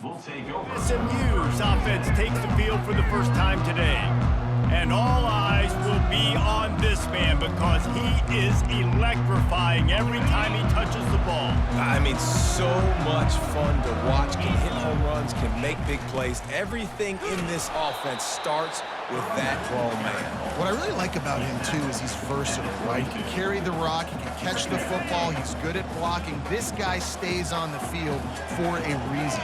will take over. SMU's offense takes the field for the first time today. And all eyes will be on this man because he is electrifying every time he touches the ball. I mean, so much fun to watch. Can hit home runs, can make big plays. Everything in this offense starts with that grown man. What I really like about him, too, is he's versatile, right? He can carry the rock, he can catch the football, he's good at blocking. This guy stays on the field for a reason.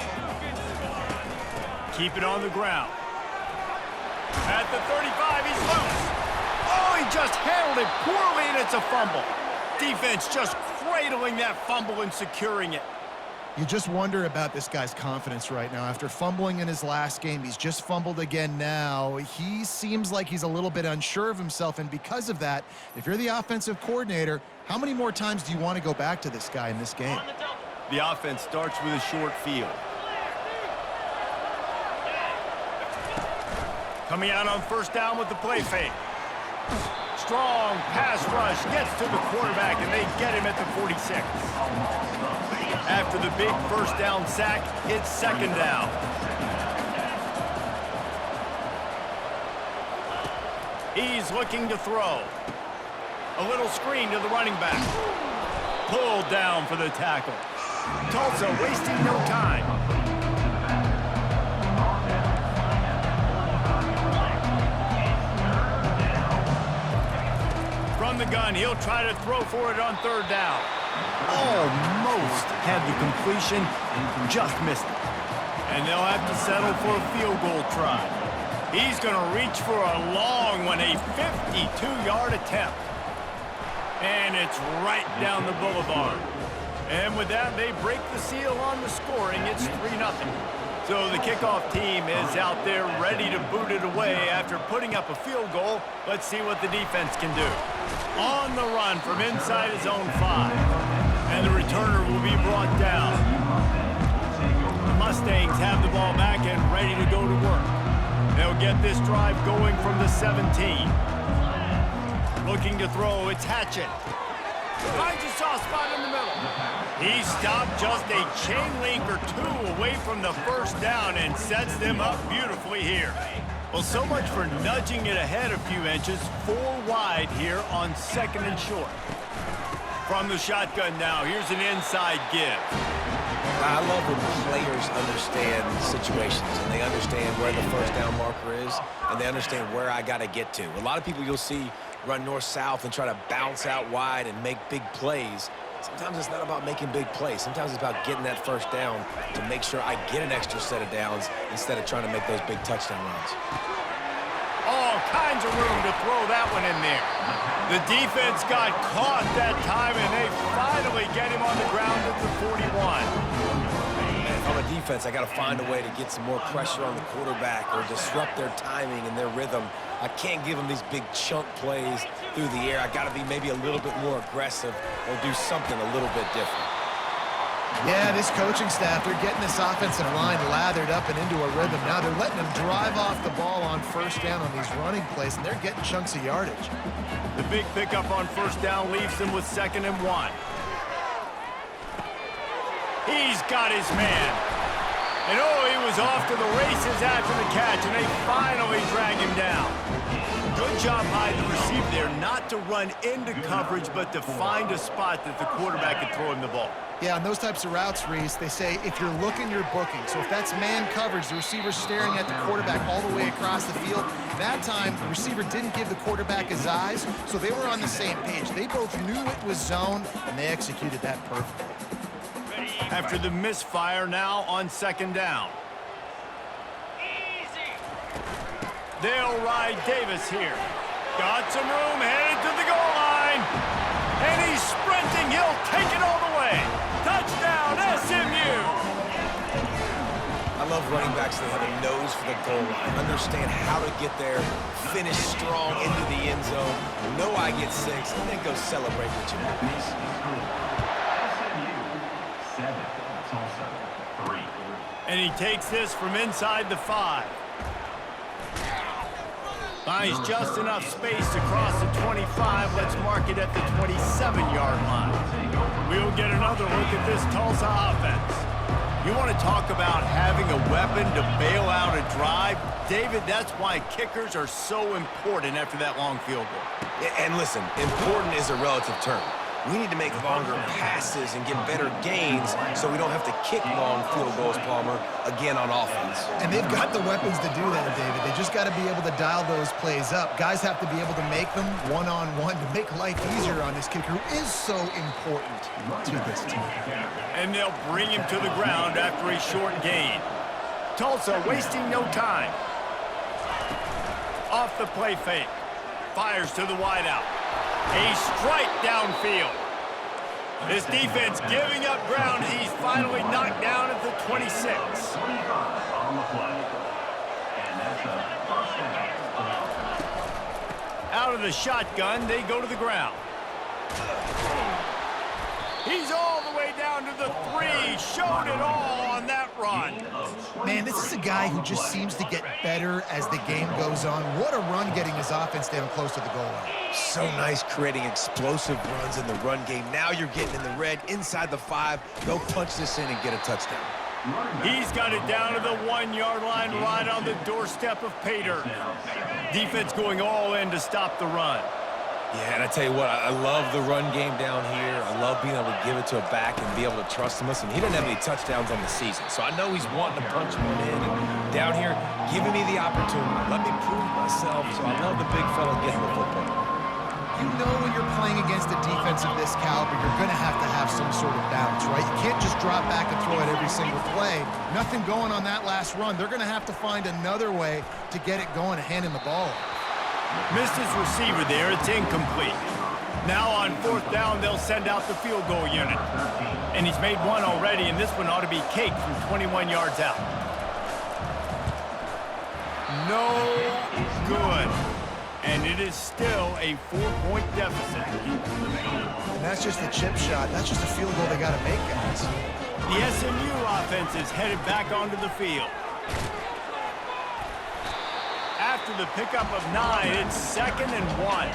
Keep it on the ground. At the 35, he's loose. Oh, he just handled it poorly, and it's a fumble. Defense just cradling that fumble and securing it. You just wonder about this guy's confidence right now. After fumbling in his last game, he's just fumbled again now. He seems like he's a little bit unsure of himself, and because of that, if you're the offensive coordinator, how many more times do you want to go back to this guy in this game? The offense starts with a short field. Coming out on first down with the play fake. Strong pass rush gets to the quarterback, and they get him at the 46. After the big first down sack, it's second down. He's looking to throw. A little screen to the running back. Pulled down for the tackle. Tulsa wasting no time. From the gun, he'll try to throw for it on third down. Almost had the completion and just missed it. And they'll have to settle for a field goal try. He's going to reach for a long one, a 52-yard attempt. And it's right down the boulevard. And with that, they break the seal on the scoring. It's 3-0. So the kickoff team is out there ready to boot it away after putting up a field goal. Let's see what the defense can do. On the run from inside his own 5. And the returner will be brought down. The Mustangs have the ball back and ready to go to work. They'll get this drive going from the 17. Looking to throw, it's Hatchett. Finds a soft spot in the middle. He stopped just a chain link or two away from the first down and sets them up beautifully here. Well, so much for nudging it ahead a few inches. 4 wide here on second and short. From the shotgun now, here's an inside give. I love when players understand situations and they understand where the first down marker is and they understand where I got to get to. A lot of people you'll see run north-south and try to bounce out wide and make big plays. Sometimes it's not about making big plays. Sometimes it's about getting that first down to make sure I get an extra set of downs instead of trying to make those big touchdown runs. All kinds of room to throw that one in there. The defense got caught that time, and they finally get him on the ground at the 41. And if I'm a defense, I got to find a way to get some more pressure on the quarterback or disrupt their timing and their rhythm. I can't give them these big chunk plays through the air. I got to be maybe a little bit more aggressive or do something a little bit different. Yeah, this coaching staff, they're getting this offensive line lathered up and into a rhythm. Now they're letting them drive off the ball on first down on these running plays, and they're getting chunks of yardage. The big pickup on first down leaves them with 2nd and 1. He's got his man. And oh, he was off to the races after the catch, and they finally drag him down. Good job by the receiver there, not to run into coverage, but to find a spot that the quarterback could throw him the ball. Yeah, on those types of routes, Reese, they say if you're looking, you're booking. So if that's man coverage, the receiver's staring at the quarterback all the way across the field. That time, the receiver didn't give the quarterback his eyes, so they were on the same page. They both knew it was zone, and they executed that perfectly. After the misfire, now on 2nd down. They'll ride Davis here. Got some room, headed to the goal line. And he's sprinting. He'll take it all the way. Touchdown, SMU. I love running backs that have a nose for the goal line, understand how to get there, finish strong into the end zone, know I get 6, and then go celebrate with your boys. SMU 7, Tulsa 3. And he takes this from inside the 5. Finds just enough space to cross the 25. Let's mark it at the 27-yard line. We'll get another look at this Tulsa offense. You want to talk about having a weapon to bail out a drive? David, that's why kickers are so important after that long field goal. And listen, important is a relative term. We need to make longer passes and get better gains so we don't have to kick long field goals, Palmer, again on offense. And they've got the weapons to do that, David. They just got to be able to dial those plays up. Guys have to be able to make them one-on-one to make life easier on this kicker, who is so important to this team. And they'll bring him to the ground after a short gain. Tulsa wasting no time. Off the play fake. Fires to the wideout. A strike downfield. This defense giving up ground. He's finally knocked down at the 26. 25 on the play. And that's a first down. Out of the shotgun, they go to the ground. He's all the way down to the 3. Showed it all on that run. Man, this is a guy who just seems to get better as the game goes on. What a run getting his offense down close to the goal line. So nice creating explosive runs in the run game. Now you're getting in the red, inside the 5. Go punch this in and get a touchdown. He's got it down to the 1-yard line right on the doorstep of Pater. Defense going all in to stop the run. Yeah, and I tell you what, I love the run game down here. I love being able to give it to a back and be able to trust him. Listen, he didn't have any touchdowns on the season, so I know he's wanting to punch one in. And down here, giving me the opportunity. Let me prove myself, so I love the big fella getting the football. You know when you're playing against a defense of this caliber, you're going to have some sort of balance, right? You can't just drop back and throw it every single play. Nothing going on that last run. They're going to have to find another way to get it going and hand him the ball. Missed his receiver there. It's incomplete. Now on 4th down, they'll send out the field goal unit. And he's made one already, and this one ought to be cake from 21 yards out. No good. And it is still a 4-point deficit. And that's just a chip shot. That's just a field goal they got to make, guys. The SMU offense is headed back onto the field. After the pickup of 9, it's 2nd and 1.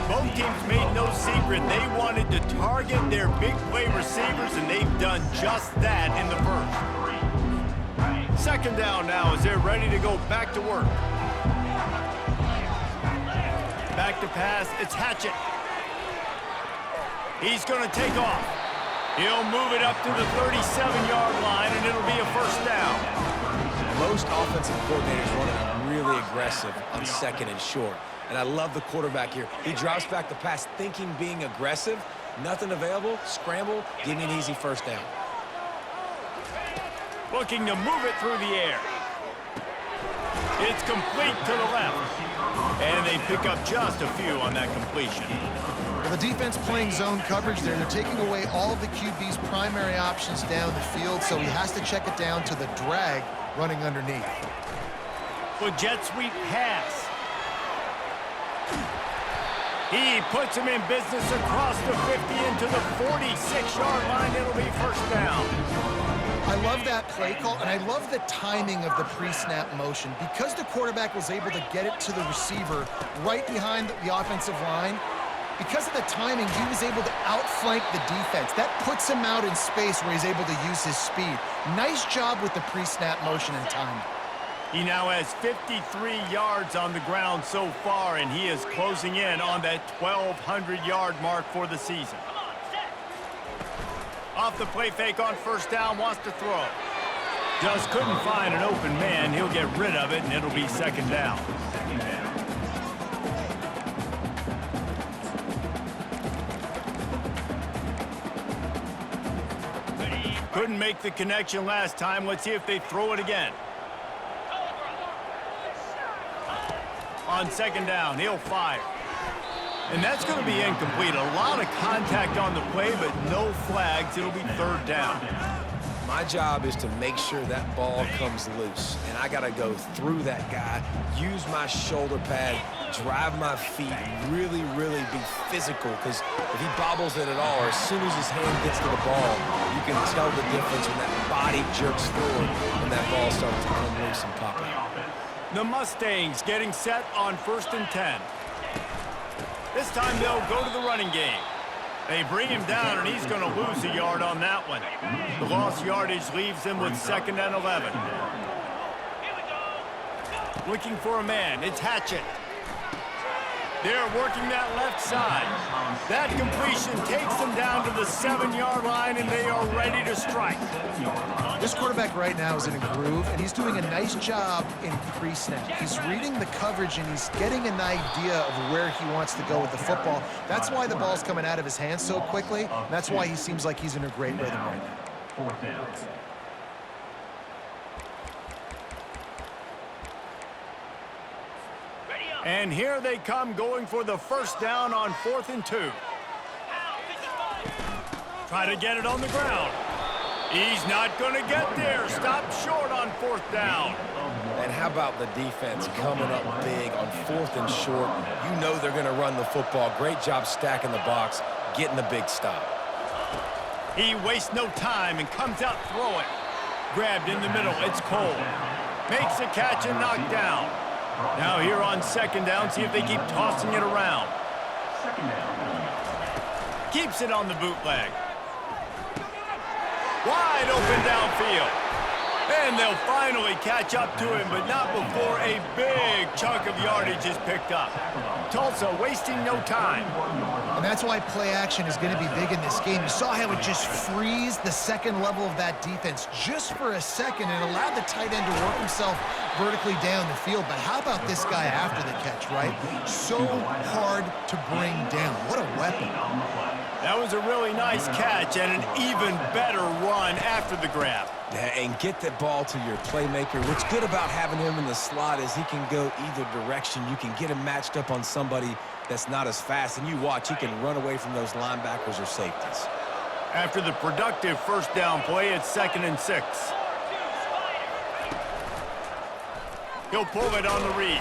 Both teams made no secret they wanted to target their big play receivers, and they've done just that in the first. 2nd down now as they're ready to go back to work. Back to pass, it's Hatchett. He's going to take off. He'll move it up to the 37-yard line, and it'll be a first down. Most offensive coordinators run it really aggressive on 2nd and short. And I love the quarterback here. He drops back the pass thinking being aggressive. Nothing available, scramble, give me an easy first down. Looking to move it through the air. It's complete to the left. And they pick up just a few on that completion. Well, the defense playing zone coverage there. They're taking away all of the QB's primary options down the field, so he has to check it down to the drag running underneath. Well, jet sweep pass. He puts him in business across the 50 into the 46-yard line. It'll be first down. I love that play call, and I love the timing of the pre-snap motion. Because the quarterback was able to get it to the receiver right behind the offensive line, because of the timing, he was able to outflank the defense. That puts him out in space where he's able to use his speed. Nice job with the pre-snap motion and timing. He now has 53 yards on the ground so far, and he is closing in on that 1,200-yard mark for the season. Off the play fake on first down, wants to throw. Just couldn't find an open man. He'll get rid of it, and it'll be 2nd down. Couldn't make the connection last time. Let's see if they throw it again. On 2nd down, he'll fire. And that's going to be incomplete. A lot of contact on the play, but no flags. It'll be 3rd down. My job is to make sure that ball comes loose, and I got to go through that guy, use my shoulder pad, drive my feet, really, really be physical, because if he bobbles it at all, or as soon as his hand gets to the ball, you can tell the difference when that body jerks forward and that ball starts to come loose and pop out. The Mustangs getting set on 1st and 10. This time they'll go to the running game. They bring him down, and he's going to lose a yard on that one. The lost yardage leaves them with 2nd and 11. Looking for a man. It's Hatchett. They're working that left side. That completion takes them down to the 7-yard line, and they are ready to strike. This quarterback right now is in a groove, and he's doing a nice job in pre-snap. He's reading the coverage, and he's getting an idea of where he wants to go with the football. That's why the ball's coming out of his hands so quickly, and that's why he seems like he's in a great rhythm right now. 4th down. And here they come going for the 1st down on 4th and 2. Try to get it on the ground. He's not going to get there. Stop short on 4th down. And how about the defense coming up big on 4th and short? You know they're going to run the football. Great job stacking the box, getting the big stop. He wastes no time and comes out throwing. Grabbed in the middle. It's Cole. Makes a catch and knocked down. Now here on 2nd down, see if they keep tossing it around. 2nd down. Keeps it on the bootleg. Wide open downfield. And they'll finally catch up to him, but not before a big chunk of yardage is picked up. Tulsa wasting no time. And that's why play action is going to be big in this game. You saw how it just frees the 2nd level of that defense just for a second and allowed the tight end to work himself vertically down the field. But how about this guy after the catch, right? So hard to bring down. What a weapon. That was a really nice catch and an even better run after the grab. And get the ball to your playmaker. What's good about having him in the slot is he can go either direction. You can get him matched up on somebody that's not as fast, and you watch, he can run away from those linebackers or safeties. After the productive 1st down play, it's 2nd and 6. He'll pull it on the read.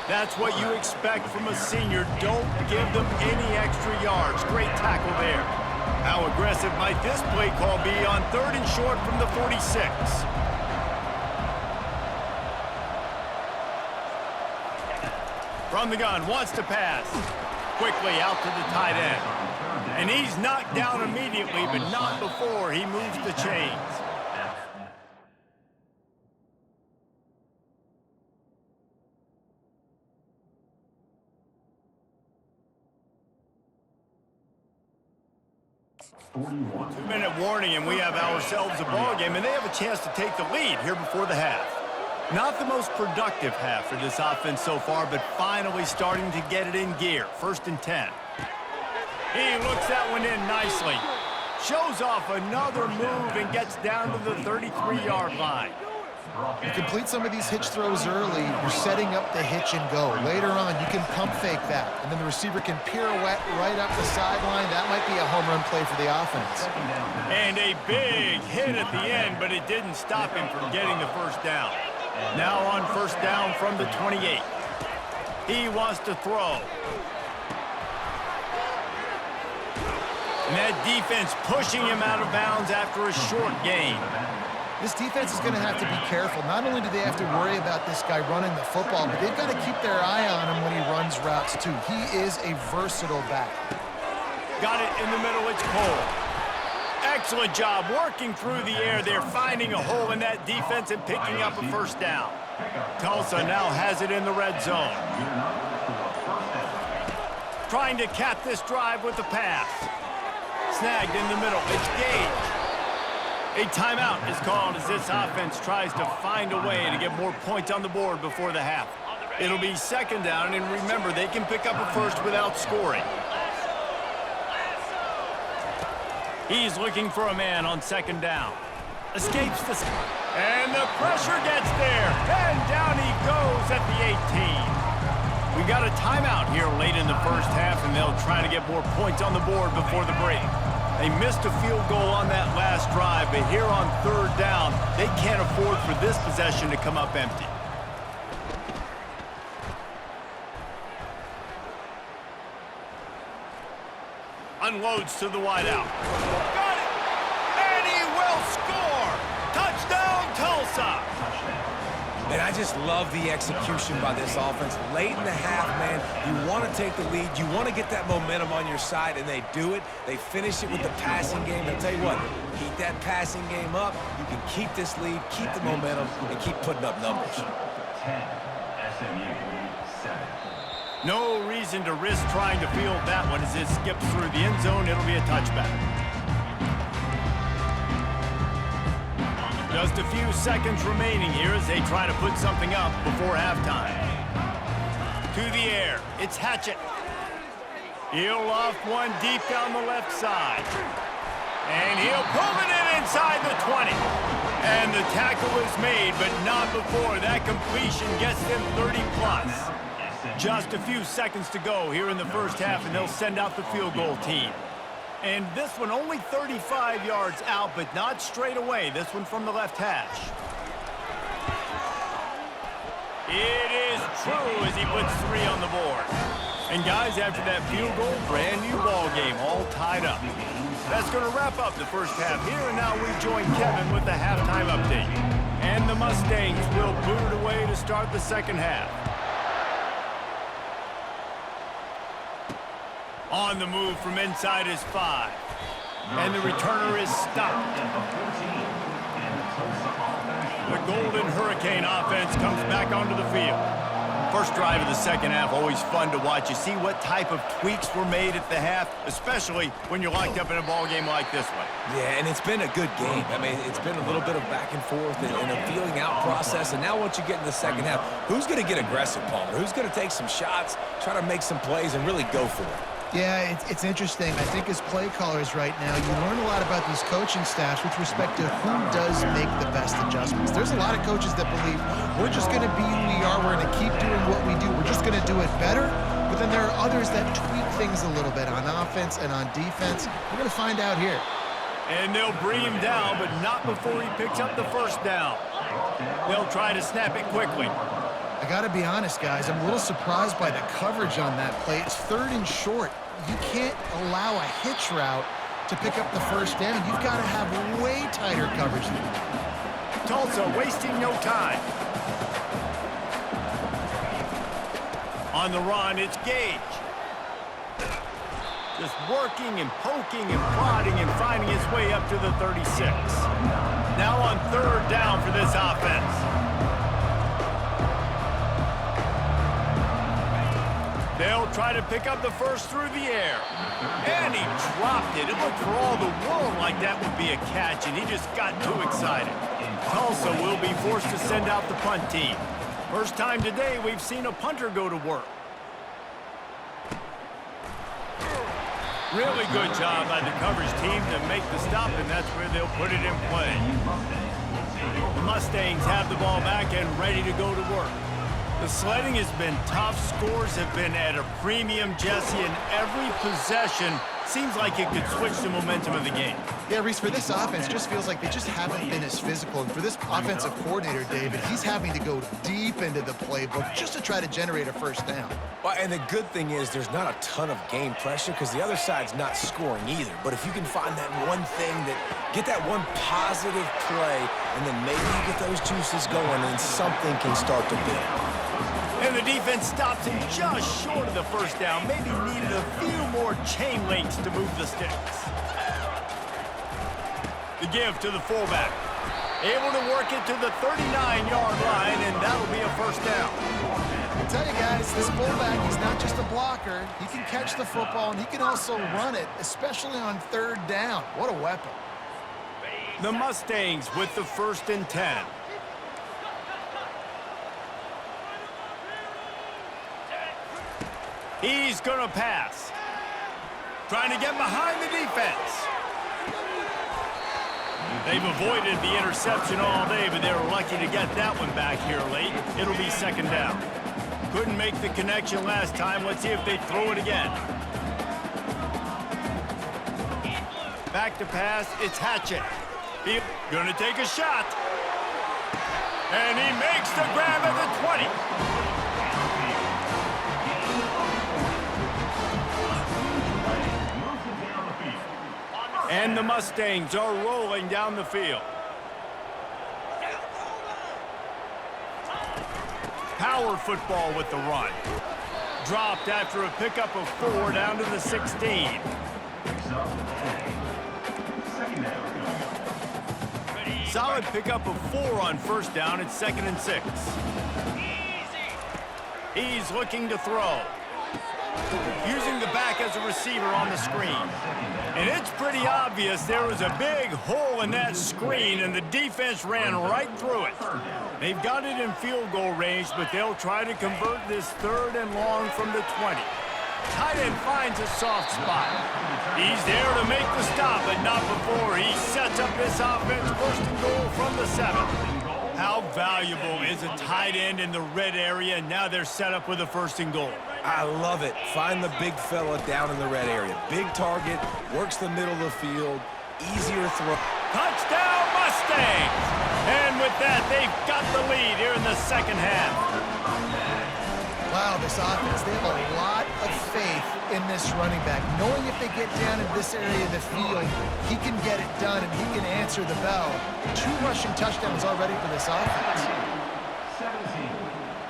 That's what you expect from a senior. Don't give them any extra yards. Great tackle there. How aggressive might this play call be on 3rd and short from the 46? From the gun, wants to pass. Quickly out to the tight end. And he's knocked down immediately, but not before he moves the chains. Two-minute warning, and we have ourselves a ball game, and they have a chance to take the lead here before the half. Not the most productive half for this offense so far, but finally starting to get it in gear. 1st and 10. He looks that one in nicely. Shows off another move and gets down to the 33-yard line. You complete some of these hitch throws early, you're setting up the hitch and go. Later on, you can pump fake that, and then the receiver can pirouette right up the sideline. That might be a home run play for the offense. And a big hit at the end, but it didn't stop him from getting the 1st down. Now on 1st down from the 28. He wants to throw. And that defense pushing him out of bounds after a short gain. This defense is going to have to be careful. Not only do they have to worry about this guy running the football, but they've got to keep their eye on him when he runs routes too. He is a versatile back. Got it in the middle, it's Cole. Excellent job working through the air there, finding a hole in that defense and picking up a 1st down. Tulsa now has it in the red zone. Trying to cap this drive with the pass. Snagged in the middle, it's Gage. A timeout is called as this offense tries to find a way to get more points on the board before the half. It'll be 2nd down, and remember, they can pick up a 1st without scoring. He's looking for a man on 2nd down. Escapes the... And the pressure gets there, and down he goes at the 18. We got a timeout here late in the 1st half, and they'll try to get more points on the board before the break. They missed a field goal on that last drive, but here on 3rd down, they can't afford for this possession to come up empty. Unloads to the wideout. Got it! And he will score! Touchdown, Tulsa! And I just love the execution by this offense. Late in the half, man, down. You want to take the lead. You want to get that momentum on your side, and they do it. They finish it with the passing game. And I'll tell you what, keep that passing game up. You can keep this lead, keep the momentum, and keep putting up numbers. 10, SMU 7. No reason to risk trying to field that one as it skips through the end zone. It'll be a touchback. Just a few seconds remaining here as they try to put something up before halftime. To the air, it's Hatchett. He'll loft one deep down the left side. And he'll pull it in inside the 20. And the tackle is made, but not before that completion gets them 30+. Just a few seconds to go here in the first half, and they'll send out the field goal team. And this one only 35 yards out, but not straight away. This one from the left hash. It is true as he puts 3 on the board. And guys, after that field goal, brand new ball game, all tied up. That's going to wrap up the first half here, and now we join Kevin with the halftime update. And the Mustangs will boot it away to start the second half. On the move from inside his 5. And the returner is stopped. The Golden Hurricane offense comes back onto the field. First drive of the second half, always fun to watch. You see what type of tweaks were made at the half, especially when you're locked up in a ball game like this one. Yeah, and it's been a good game. I mean, it's been a little bit of back and forth and a feeling out process. And now once you get in the second half, who's going to get aggressive, Palmer? Who's going to take some shots, try to make some plays, and really go for it? Yeah, it's interesting. I think as play callers right now, you learn a lot about these coaching staffs with respect to who does make the best adjustments. There's a lot of coaches that believe we're just going to be who we are. We're going to keep doing what we do. We're just going to do it better. But then there are others that tweak things a little bit on offense and on defense. We're going to find out here. And they'll bring him down, but not before he picks up the first down. They'll try to snap it quickly. I got to be honest, guys. I'm a little surprised by the coverage on that play. It's 3rd and short. You can't allow a hitch route to pick up the first down. You've got to have way tighter coverage than that. Tulsa wasting no time. On the run, it's Gage. Just working and poking and prodding and finding his way up to the 36. Now on 3rd down for this offense. They'll try to pick up the first through the air. And he dropped it. It looked for all the world like that would be a catch, and he just got too excited. Tulsa will be forced to send out the punt team. First time today we've seen a punter go to work. Really good job by the coverage team to make the stop, and that's where they'll put it in play. The Mustangs have the ball back and ready to go to work. The sledding has been tough. Scores have been at a premium, Jesse, and every possession seems like it could switch the momentum of the game. Yeah, Reese, for this offense, just feels like they just haven't been as physical. And for this offensive coordinator, David, he's having to go deep into the playbook just to try to generate a first down. Well, and the good thing is there's not a ton of game pressure because the other side's not scoring either. But if you can find that one thing, get that one positive play, and then maybe you get those juices going and something can start to build. And the defense stops him just short of the first down. Maybe needed a few more chain links to move the sticks. The give to the fullback. Able to work it to the 39-yard line, and that'll be a first down. I tell you guys, this fullback, he's not just a blocker. He can catch the football, and he can also run it, especially on 3rd down. What a weapon. The Mustangs with the 1st and 10. He's going to pass. Trying to get behind the defense. They've avoided the interception all day, but they were lucky to get that one back here late. It'll be 2nd down. Couldn't make the connection last time. Let's see if they throw it again. Back to pass. It's Hatchett. He's going to take a shot. And he makes the grab at the 20. And the Mustangs are rolling down the field. Power football with the run. dropped after a pickup of 4 down to the 16. Second down. Solid pickup of 4 on first down. It's 2nd and 6. He's looking to throw. Using the back as a receiver on the screen. And it's pretty obvious there was a big hole in that screen, and the defense ran right through it. They've got it in field goal range, but they'll try to convert this 3rd and long from the 20. Tight end finds a soft spot. He's there to make the stop, but not before he sets up this offense 1st and goal from the 7. How valuable is a tight end in the red area? Now they're set up with a 1st and goal. I love it. Find the big fella down in the red area. Big target, works the middle of the field, easier throw. Touchdown Mustangs! And with that, they've got the lead here in the 2nd half. Wow, this offense, they have a lot of faith in this running back, knowing if they get down in this area of the field, he can get it done and he can answer the bell. 2 rushing touchdowns already for this offense. 17.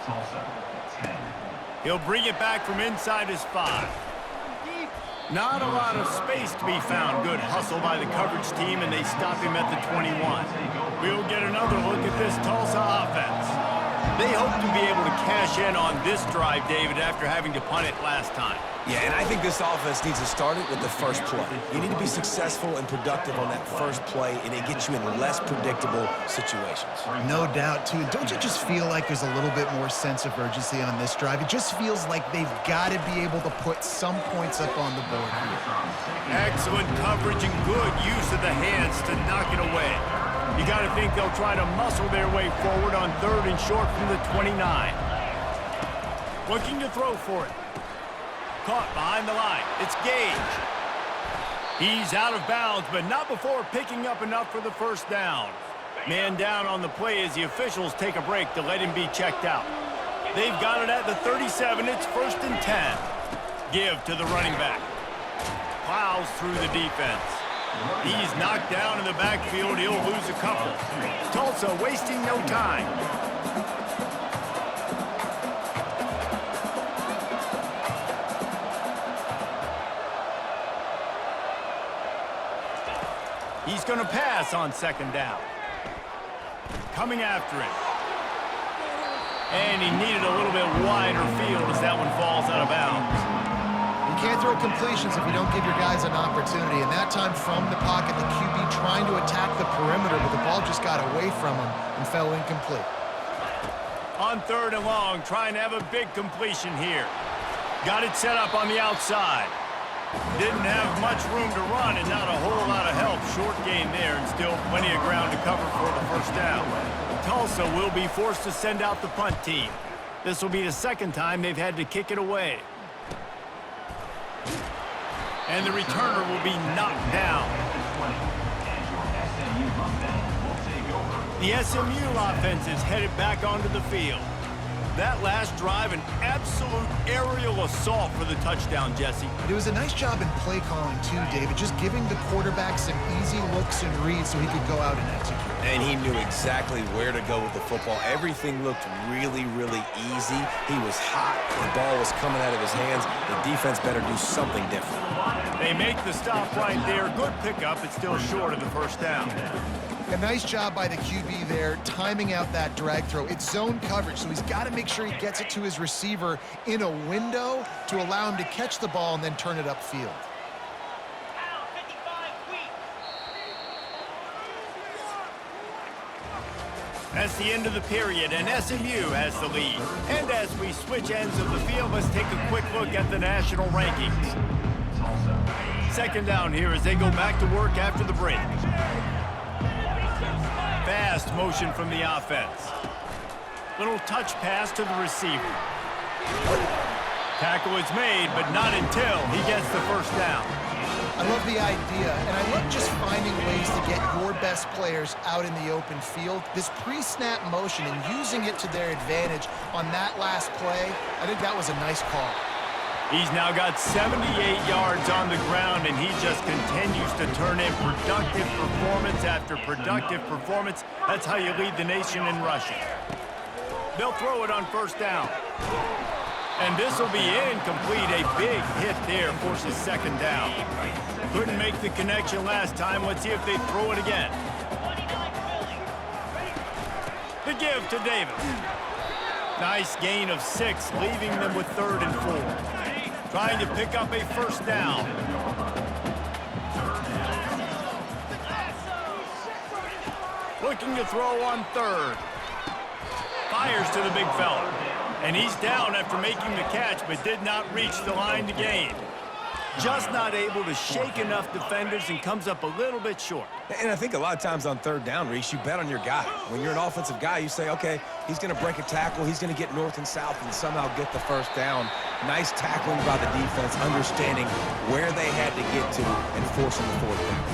Tulsa, 10. He'll bring it back from inside his 5. Not a lot of space to be found. Good hustle by the coverage team, and they stop him at the 21. We'll get another look at this Tulsa offense. They hope to be able to cash in on this drive, David, after having to punt it last time. Yeah, and I think this offense needs to start it with the first play. You need to be successful and productive on that first play, and it gets you in less predictable situations. No doubt, too. Don't you just feel like there's a little bit more sense of urgency on this drive? It just feels like they've got to be able to put some points up on the board here. Excellent coverage and good use of the hands to knock it away. You got to think they'll try to muscle their way forward on 3rd and short from the 29. Looking to throw for it. Caught behind the line. It's Gage. He's out of bounds, but not before picking up enough for the 1st down. Man down on the play as the officials take a break to let him be checked out. They've got it at the 37. It's 1st and 10. Give to the running back. Plows through the defense. He's knocked down in the backfield. He'll lose a couple. Tulsa wasting no time. He's going to pass on 2nd down. Coming after it. And he needed a little bit wider field as that one falls out of bounds. You can't throw completions if you don't give your guys an opportunity. And that time from the pocket, the QB trying to attack the perimeter, but the ball just got away from him and fell incomplete. On 3rd and long, trying to have a big completion here. Got it set up on the outside. Didn't have much room to run and not a whole lot of help. Short gain there and still plenty of ground to cover for the 1st down. Tulsa will be forced to send out the punt team. This will be the 2nd time they've had to kick it away. And the returner will be knocked down. The SMU offense is headed back onto the field. That last drive, an absolute aerial assault for the touchdown, Jesse. It was a nice job in play calling, too, David, just giving the quarterback some easy looks and reads so he could go out and execute. And he knew exactly where to go with the football. Everything looked really, really easy. He was hot. The ball was coming out of his hands. The defense better do something different. They make the stop right there. Good pickup. It's still short of the 1st down. A nice job by the QB there, timing out that drag throw. It's zone coverage, so he's got to make sure he gets it to his receiver in a window to allow him to catch the ball and then turn it upfield. That's the end of the period, and SMU has the lead. And as we switch ends of the field, let's take a quick look at the national rankings. 2nd down here as they go back to work after the break. Fast motion from the offense. Little touch pass to the receiver. Tackle is made, but not until he gets the 1st down. I love the idea, and I love just finding ways to get your best players out in the open field. This pre-snap motion and using it to their advantage on that last play, I think that was a nice call. He's now got 78 yards on the ground, and he just continues to turn in productive performance after productive performance. That's how you lead the nation in rushing. They'll throw it on 1st down. And this will be incomplete. A big hit there forces second down. Couldn't make the connection last time. Let's see if they throw it again. The give to Davis. Nice gain of 6, leaving them with 3rd and 4. Trying to pick up a first down. Looking to throw on 3rd. Fires to the big fella. And he's down after making the catch, but did not reach the line to gain. Just not able to shake enough defenders and comes up a little bit short. And I think a lot of times on 3rd down, Reese, you bet on your guy. When you're an offensive guy, you say, okay, he's going to break a tackle, he's going to get north and south and somehow get the first down. Nice tackling by the defense, understanding where they had to get to and forcing the 4th down.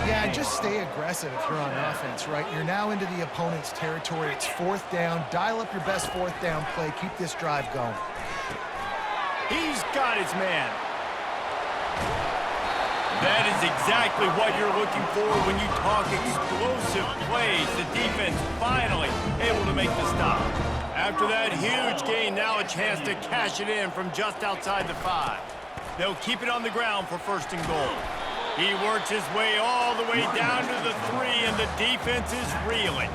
Yeah, and just stay aggressive if you're on offense, right? You're now into the opponent's territory. It's 4th down. Dial up your best 4th down play. Keep this drive going. He's got his man. That is exactly what you're looking for when you talk explosive plays. The defense finally able to make the stop. After that huge gain, now a chance to cash it in from just outside the 5. They'll keep it on the ground for 1st and goal. He works his way all the way down to the 3, and the defense is reeling.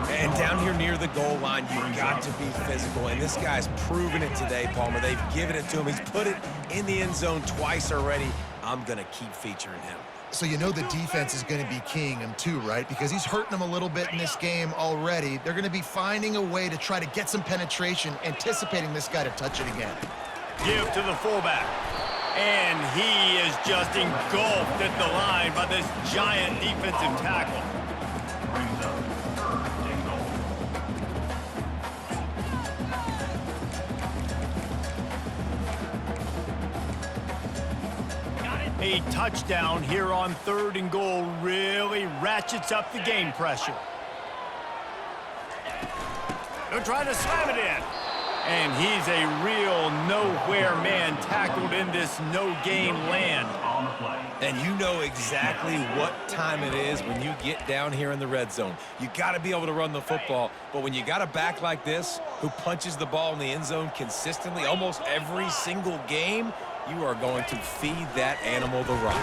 And down here near the goal line, you've got to be physical. And this guy's proven it today, Palmer. They've given it to him. He's put it in the end zone twice already. I'm going to keep featuring him. So you know the defense is going to be keying him too, right? Because he's hurting them a little bit in this game already. They're going to be finding a way to try to get some penetration, anticipating this guy to touch it again. Give to the fullback. And he is just engulfed at the line by this giant defensive tackle. Brings up 3rd and goal. A touchdown here on 3rd and goal really ratchets up the game pressure. They'll try to slam it in. And he's a real nowhere man tackled in this no-game land. On the play. And you know exactly what time it is when you get down here in the red zone. You got to be able to run the football, but when you got a back like this who punches the ball in the end zone consistently almost every single game, you are going to feed that animal the rock.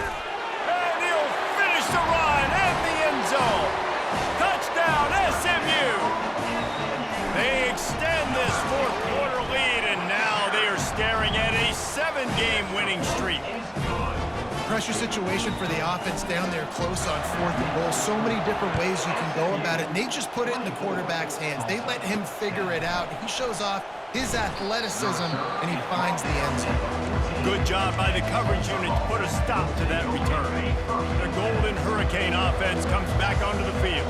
And he'll finish the run at the end zone. Touchdown, SMU. They extend this 4th quarter lead, and now they are staring at a 7-game winning streak. Pressure situation for the offense down there close on 4th and goal. So many different ways you can go about it. And they just put it in the quarterback's hands. They let him figure it out. He shows off his athleticism, and he finds the end zone. Good job by the coverage unit to put a stop to that return. The Golden Hurricane offense comes back onto the field.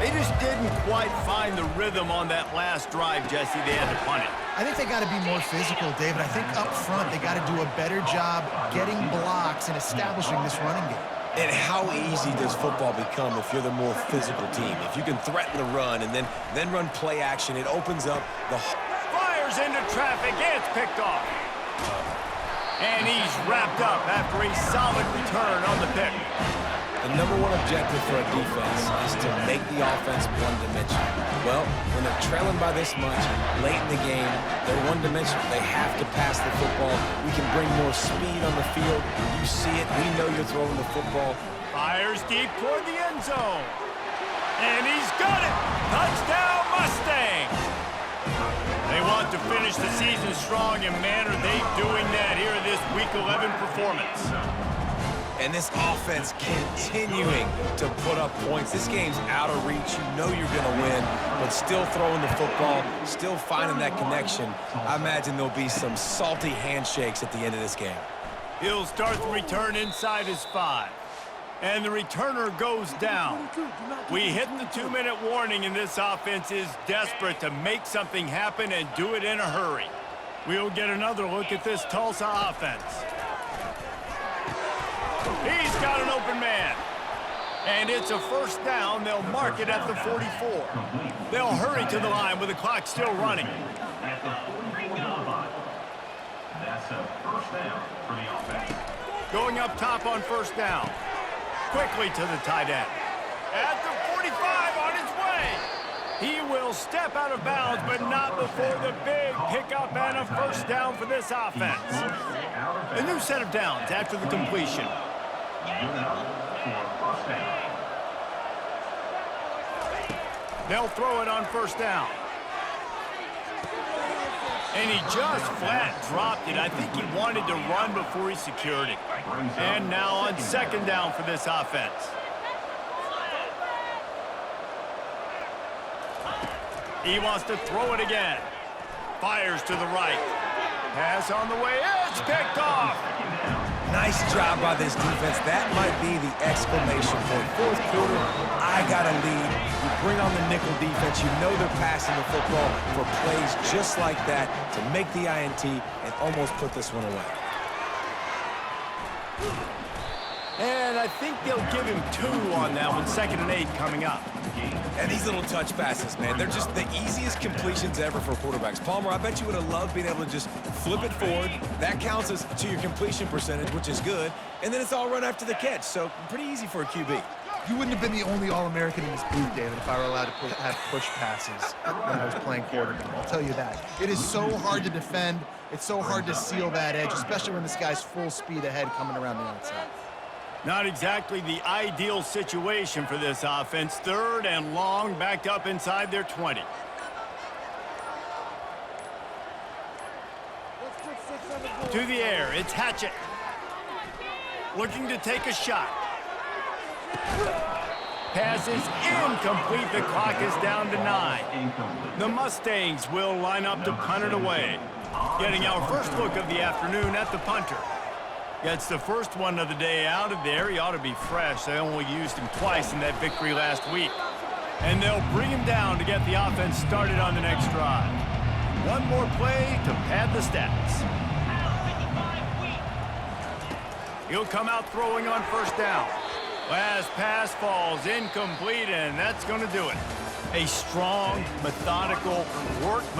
They just didn't quite find the rhythm on that last drive, Jesse. They had to punt it. I think they got to be more physical, David. I think up front they got to do a better job getting blocks and establishing this running game. And how easy does football become if you're the more physical team? If you can threaten the run and then run play action, it opens up the... Fires into traffic. It's picked off. And he's wrapped up after a solid return on the pick. The number one objective for a defense is to make the offense one-dimensional. Well, when they're trailing by this much, late in the game, they're one-dimensional. They have to pass the football. We can bring more speed on the field. You see it. We know you're throwing the football. Fires deep toward the end zone. And he's got it. Touchdown, Mustangs. They want to finish the season strong, and man, are they doing that here in this Week 11 performance. And this offense continuing to put up points. This game's out of reach. You know you're going to win, but still throwing the football, still finding that connection. I imagine there'll be some salty handshakes at the end of this game. He'll start the return inside his 5. And the returner goes down. We hit the 2-minute warning, and this offense is desperate to make something happen and do it in a hurry. We'll get another look at this Tulsa offense. He's got an open man. And it's a first down. They'll mark it at the 44. They'll hurry to the line with the clock still running. At the 44-yard line. That's a first down for the offense. Going up top on first down. Quickly to the tight end. At the 45 on his way. He will step out of bounds, but not before the big pickup and a first down for this offense. A new set of downs after the completion. Good enough for a first down. They'll throw it on first down. And he just flat dropped it. I think he wanted to run before he secured it. And now on second down for this offense. He wants to throw it again. Fires to the right. Pass on the way. It's picked off. Nice job by this defense. That might be the exclamation point. Fourth quarter, I got a lead. You bring on the nickel defense. You know they're passing the football for plays just like that to make the INT and almost put this one away. And I think they'll give him 2 on that one. 2nd and 8 coming up. And these little touch passes, man, they're just the easiest completions ever for quarterbacks. Palmer, I bet you would have loved being able to just flip it forward. That counts as to your completion percentage, which is good. And then it's all run after the catch, so pretty easy for a QB. You wouldn't have been the only All-American in this booth, David, if I were allowed to have push passes when I was playing quarterback. I'll tell you that. It is so hard to defend. It's so hard to seal that edge, especially when this guy's full speed ahead coming around the outside. Not exactly the ideal situation for this offense. 3rd and long, backed up inside their 20. To the air, it's Hatchett. Looking to take a shot. Pass is incomplete. The clock is down to 9. Incomplete. The Mustangs will line up to punt it away. Getting our first look of the afternoon at the punter. Gets the first one of the day out of there. He ought to be fresh. They only used him twice in that victory last week. And they'll bring him down to get the offense started on the next drive. One more play to pad the stats. He'll come out throwing on first down. Last pass falls incomplete, and that's going to do it. A strong, methodical, workman